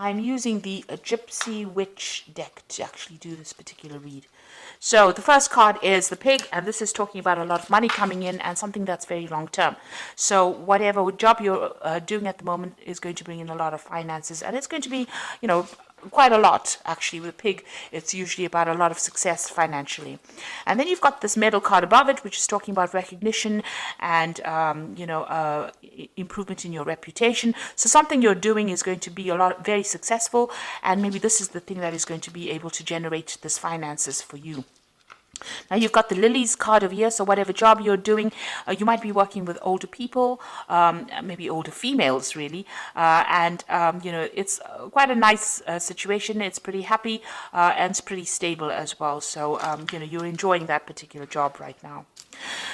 I'm using the Gypsy Witch deck to actually do this particular read. So the first card is the pig, and this is talking about a lot of money coming in and something that's very long term. So whatever job you're doing at the moment is going to bring in a lot of finances, and it's going to be, quite a lot actually. With a pig, it's usually about a lot of success financially. And then you've got this medal card above it, which is talking about recognition and improvement in your reputation. So something you're doing is going to be very successful, and maybe this is the thing that is going to be able to generate this finances for you. Now you've got the lilies card over here, so whatever job you're doing, you might be working with older people, maybe older females really, and it's quite a nice situation. It's pretty happy and it's pretty stable as well, so you're enjoying that particular job right now.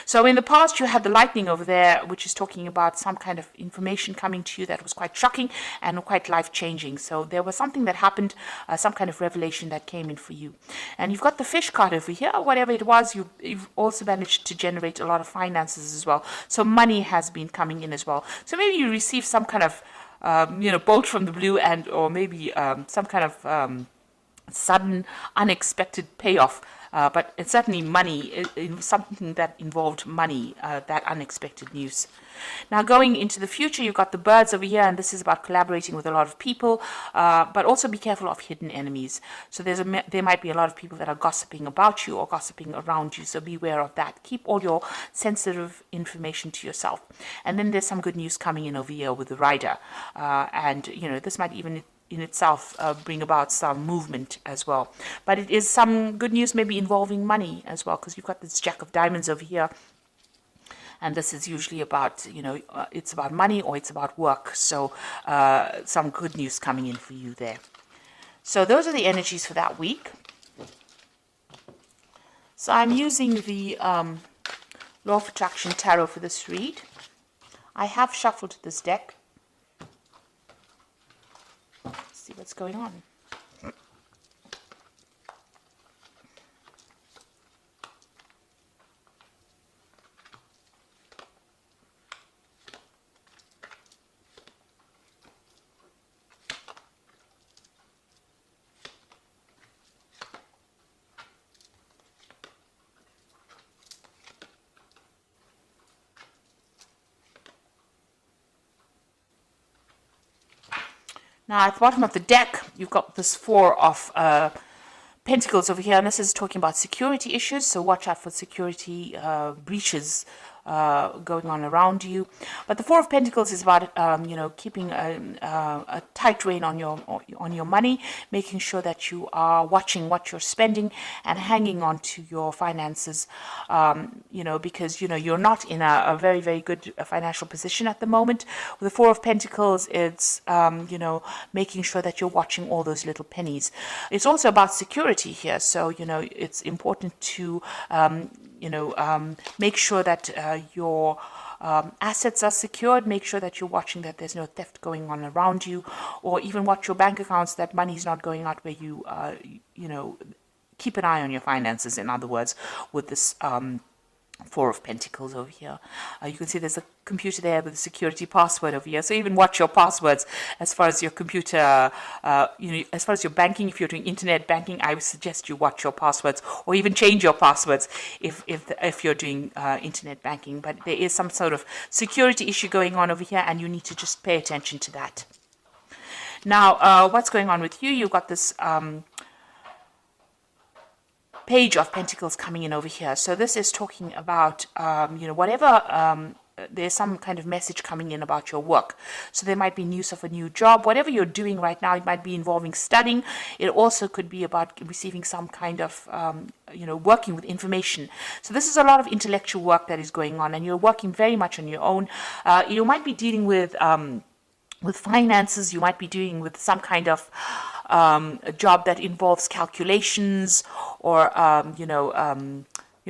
So in the past you had the lightning over there, which is talking about some kind of information coming to you that was quite shocking and quite life-changing. So there was something that happened, some kind of revelation that came in for you. And you've got the fish card over here. Whatever it was, you've also managed to generate a lot of finances as well. So money has been coming in as well. So maybe you received some kind of bolt from the blue, or maybe some kind of sudden unexpected payoff. But it's certainly money, something that involved money, that unexpected news. Now going into the future, you've got the birds over here, and this is about collaborating with a lot of people, but also be careful of hidden enemies. So there might be a lot of people that are gossiping about you or gossiping around you, so beware of that. Keep all your sensitive information to yourself. And then there's some good news coming in over here with the rider, and this might even in itself bring about some movement as well. But it is some good news maybe involving money as well, because you've got this Jack of Diamonds over here. And this is usually about, it's about money or it's about work. So some good news coming in for you there. So those are the energies for that week. So I'm using the Law of Attraction Tarot for this read. I have shuffled this deck. See what's going on. Now at the bottom of the deck, you've got this Four of Pentacles over here, and this is talking about security issues, so watch out for security breaches going on around you. But the Four of Pentacles is about keeping a tight rein on your money, making sure that you are watching what you're spending and hanging on to your finances, because you're not in a very, very good financial position at the moment. With the Four of Pentacles, it's making sure that you're watching all those little pennies. It's also about security here, so it's important to make sure that your assets are secured. Make sure that you're watching that there's no theft going on around you, or even watch your bank accounts, that money's not going out where you, keep an eye on your finances, in other words, with this Four of Pentacles over here. You can see there's a computer there with a security password over here. So even watch your passwords as far as your computer, as far as your banking. If you're doing internet banking, I would suggest you watch your passwords, or even change your passwords if you're doing internet banking. But there is some sort of security issue going on over here, and you need to just pay attention to that. Now, what's going on with you? You've got this Page of Pentacles coming in over here. So this is talking about, whatever, there's some kind of message coming in about your work. So there might be news of a new job. Whatever you're doing right now, it might be involving studying. It also could be about receiving some kind of, working with information. So this is a lot of intellectual work that is going on, and you're working very much on your own. You might be dealing with finances. You might be dealing with some kind of a job that involves calculations, or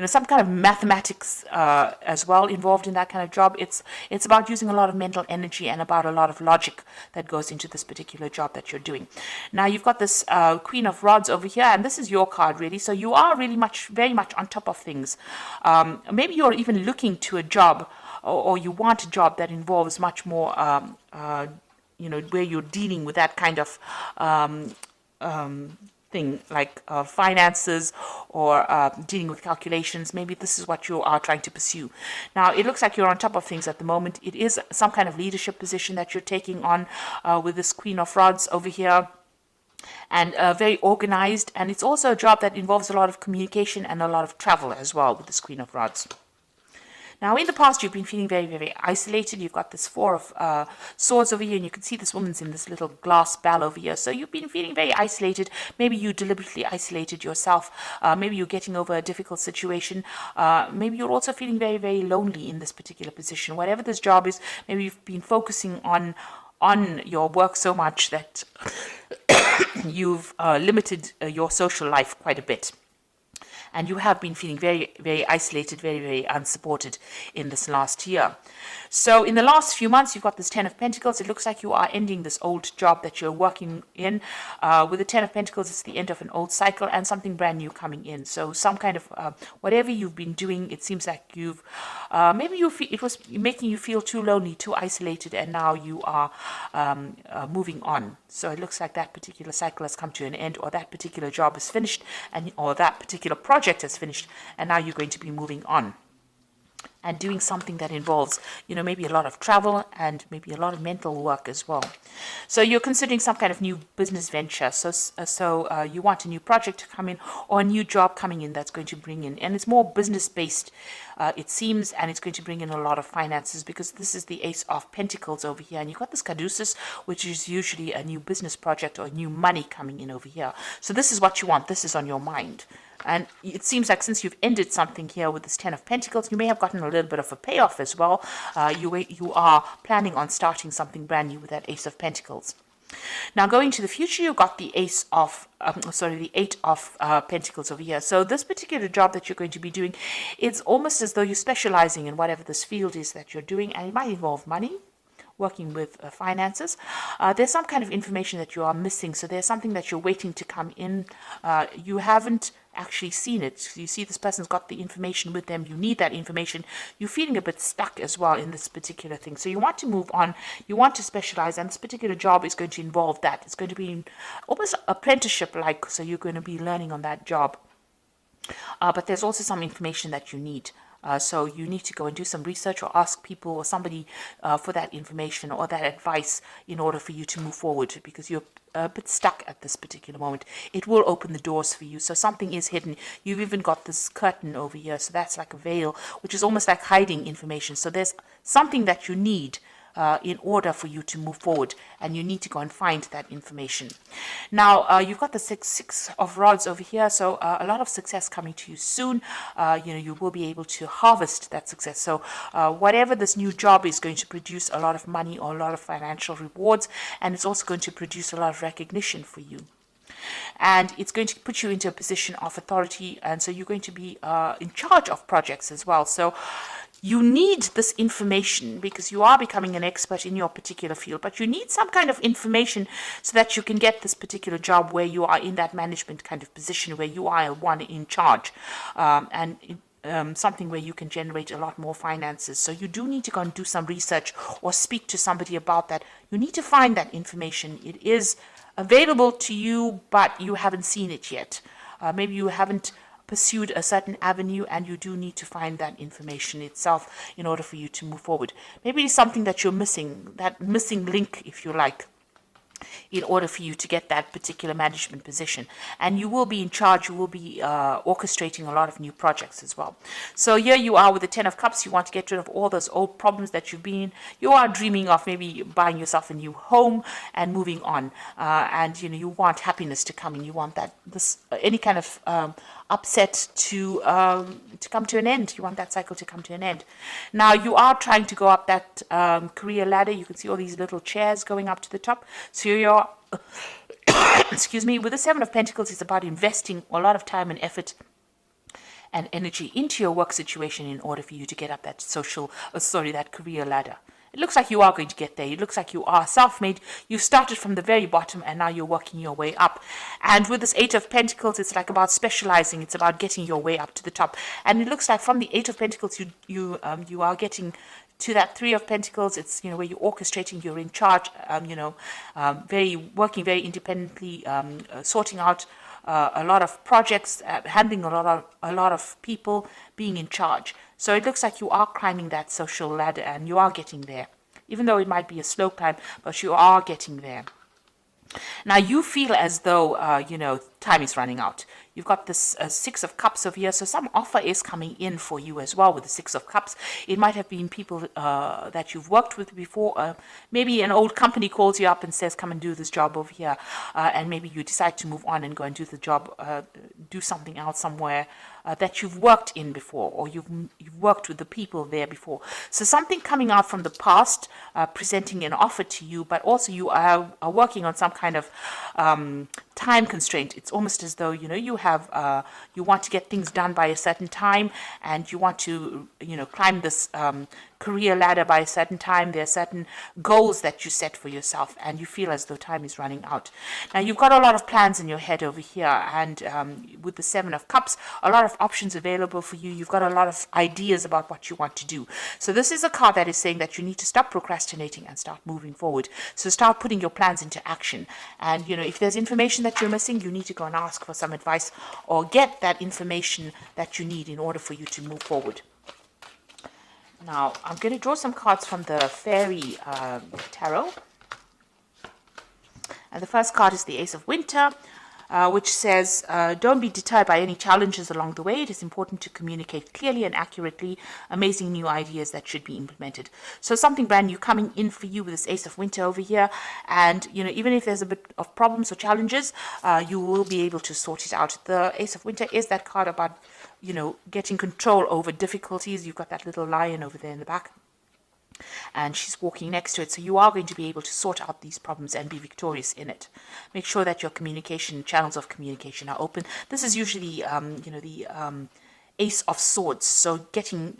some kind of mathematics as well involved in that kind of job. It's about using a lot of mental energy and about a lot of logic that goes into this particular job that you're doing. Now you've got this Queen of Rods over here, and this is your card really. So you are really very much on top of things. Maybe you're even looking to a job, or you want a job that involves much more where you're dealing with that kind of thing, like finances or dealing with calculations. Maybe this is what you are trying to pursue. Now, it looks like you're on top of things at the moment. It is some kind of leadership position that you're taking on with this Queen of Rods over here, and very organized. And it's also a job that involves a lot of communication and a lot of travel as well with this Queen of Rods. Now, in the past, you've been feeling very, very isolated. You've got this Four of Swords over here, and you can see this woman's in this little glass bell over here. So you've been feeling very isolated. Maybe you deliberately isolated yourself. Maybe you're getting over a difficult situation. Maybe you're also feeling very, very lonely in this particular position. Whatever this job is, maybe you've been focusing on your work so much that you've limited your social life quite a bit. And you have been feeling very, very isolated, very, very unsupported in this last year. So in the last few months, you've got this Ten of Pentacles. It looks like you are ending this old job that you're working in. With the Ten of Pentacles, it's the end of an old cycle and something brand new coming in. So some kind of, whatever you've been doing, it seems like you've, maybe it was making you feel too lonely, too isolated, and now you are moving on. So it looks like that particular cycle has come to an end, or that particular job is finished, or that particular project is finished, and now you're going to be moving on and doing something that involves, maybe a lot of travel and maybe a lot of mental work as well. So you're considering some kind of new business venture. So you want a new project to come in, or a new job coming in that's going to bring in, and it's more business based, it seems, and it's going to bring in a lot of finances, because this is the Ace of Pentacles over here, and you've got this Caduceus, which is usually a new business project or new money coming in over here. So this is what you want. This is on your mind. And it seems like since you've ended something here with this Ten of Pentacles, you may have gotten a little bit of a payoff as well. You are planning on starting something brand new with that Ace of Pentacles. Now, going to the future, you've got the Eight of Pentacles over here. So this particular job that you're going to be doing, it's almost as though you're specializing in whatever this field is that you're doing, and it might involve money, working with finances. There's some kind of information that you are missing. So there's something that you're waiting to come in. You haven't actually seen it. You see this person's got the information with them. You need that information. You're feeling a bit stuck as well in this particular thing. So you want to move on. You want to specialize, and this particular job is going to involve that. It's going to be almost apprenticeship-like. So you're going to be learning on that job. But there's also some information that you need. So you need to go and do some research, or ask people or somebody for that information or that advice in order for you to move forward, because you're a bit stuck at this particular moment. It will open the doors for you. So something is hidden. You've even got this curtain over here. So that's like a veil, which is almost like hiding information. So there's something that you need in order for you to move forward, and you need to go and find that information. Now, you've got the Six of Rods over here, so a lot of success coming to you soon. You will be able to harvest that success. So whatever this new job is going to produce a lot of money or a lot of financial rewards, and it's also going to produce a lot of recognition for you. And it's going to put you into a position of authority, and so you're going to be in charge of projects as well. So you need this information because you are becoming an expert in your particular field, but you need some kind of information so that you can get this particular job where you are in that management kind of position, where you are one in charge, something where you can generate a lot more finances. So you do need to go and do some research or speak to somebody about that. You need to find that information. It is available to you, but you haven't seen it yet. Maybe you haven't pursued a certain avenue, and you do need to find that information itself in order for you to move forward. Maybe it's something that you're missing, that missing link, if you like, in order for you to get that particular management position. And you will be in charge, you will be orchestrating a lot of new projects as well. So here you are with the Ten of Cups. You want to get rid of all those old problems that you've been in. You are dreaming of maybe buying yourself a new home and moving on. And you want happiness to come in. You want that any kind of upset to come to an end. You want that cycle to come to an end. Now you are trying to go up that career ladder. You can see all these little chairs going up to the top. So you're excuse me, with the Seven of Pentacles, it's about investing a lot of time and effort and energy into your work situation in order for you to get up that that career ladder. It looks like you are going to get there. It looks like you are self-made. You started from the very bottom, and now you're working your way up. And with this Eight of Pentacles, it's like about specializing. It's about getting your way up to the top. And it looks like from the Eight of Pentacles, you are getting to that Three of Pentacles. It's, you know, where you're orchestrating, you're in charge, working very independently, sorting out a lot of projects, handling a lot of people, being in charge. So it looks like you are climbing that social ladder and you are getting there. Even though it might be a slow climb, but you are getting there. Now you feel as though, time is running out. You've got this Six of Cups over here, so some offer is coming in for you as well with the Six of Cups. It might have been people that you've worked with before. Maybe an old company calls you up and says, come and do this job over here. And maybe you decide to move on and go and do the job, do something else somewhere that you've worked in before, or you've worked with the people there before. So something coming out from the past, presenting an offer to you, but also you are working on some kind of time constraint. It's almost as though, you have, you want to get things done by a certain time, and you want to, climb this career ladder by a certain time. There are certain goals that you set for yourself, and you feel as though time is running out. Now, you've got a lot of plans in your head over here, and with the Seven of Cups, a lot of options available for you. You've got a lot of ideas about what you want to do. So this is a card that is saying that you need to stop procrastinating and start moving forward. So start putting your plans into action. And, if there's information that you're missing, you need to go and ask for some advice or get that information that you need in order for you to move forward. Now, I'm going to draw some cards from the Fairy Tarot. And the first card is the Ace of Winter, which says, don't be deterred by any challenges along the way. It is important to communicate clearly and accurately amazing new ideas that should be implemented. So something brand new coming in for you with this Ace of Winter over here. And, even if there's a bit of problems or challenges, you will be able to sort it out. The Ace of Winter is that card about, getting control over difficulties. You've got that little lion over there in the back, and she's walking next to it. So you are going to be able to sort out these problems and be victorious in it. Make sure that your channels of communication are open. This is usually, the Ace of Swords. So getting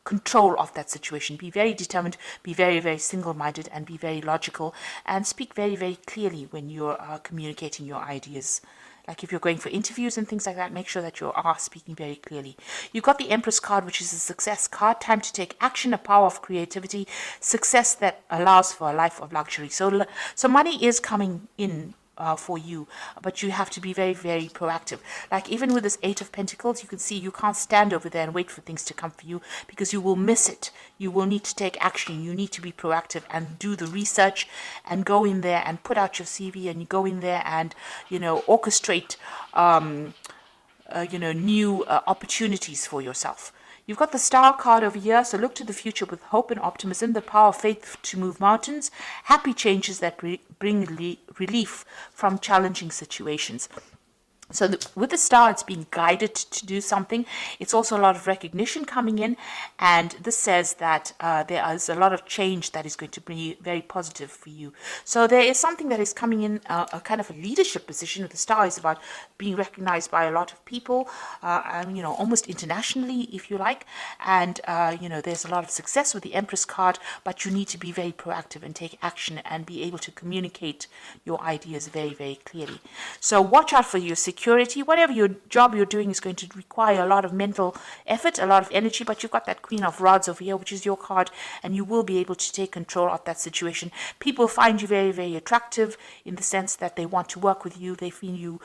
control of that situation. Be very determined, be very, very single-minded, and be very logical, and speak very, very clearly when you're communicating your ideas. Like if you're going for interviews and things like that, make sure that you are speaking very clearly. You've got the Empress card, which is a success card. Time to take action, a power of creativity, success that allows for a life of luxury. So money is coming in for you, but you have to be very, very proactive. Like even with this Eight of Pentacles, you can see you can't stand over there and wait for things to come for you, because you will miss it. You will need to take action. You need to be proactive and do the research and go in there and put out your CV, and you go in there and, orchestrate, new opportunities for yourself. You've got the Star card over here, so look to the future with hope and optimism, the power of faith to move mountains, happy changes that bring relief from challenging situations. So with the Star, it's being guided to do something. It's also a lot of recognition coming in, and this says that there is a lot of change that is going to be very positive for you. So there is something that is coming in, a kind of a leadership position. With the Star is about being recognized by a lot of people, almost internationally, if you like. And, there's a lot of success with the Empress card, but you need to be very proactive and take action and be able to communicate your ideas very, very clearly. So watch out for your security. Whatever your job you're doing is going to require a lot of mental effort, a lot of energy, but you've got that Queen of Rods over here, which is your card, and you will be able to take control of that situation. People find you very, very attractive in the sense that they want to work with you. They feel you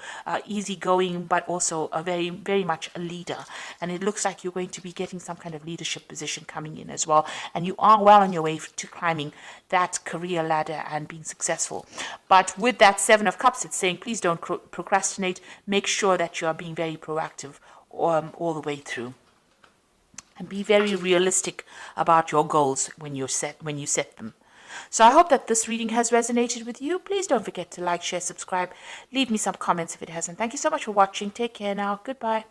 easygoing, but also a very, very much a leader. And it looks like you're going to be getting some kind of leadership position coming in as well. And you are well on your way to climbing that career ladder and being successful. But with that Seven of Cups, it's saying, please don't procrastinate. Make sure that you are being very proactive all the way through, and be very realistic about your goals when you set them. So I hope that this reading has resonated with you. Please don't forget to like, share, subscribe. Leave me some comments if it hasn't. Thank you so much for watching. Take care now. Goodbye.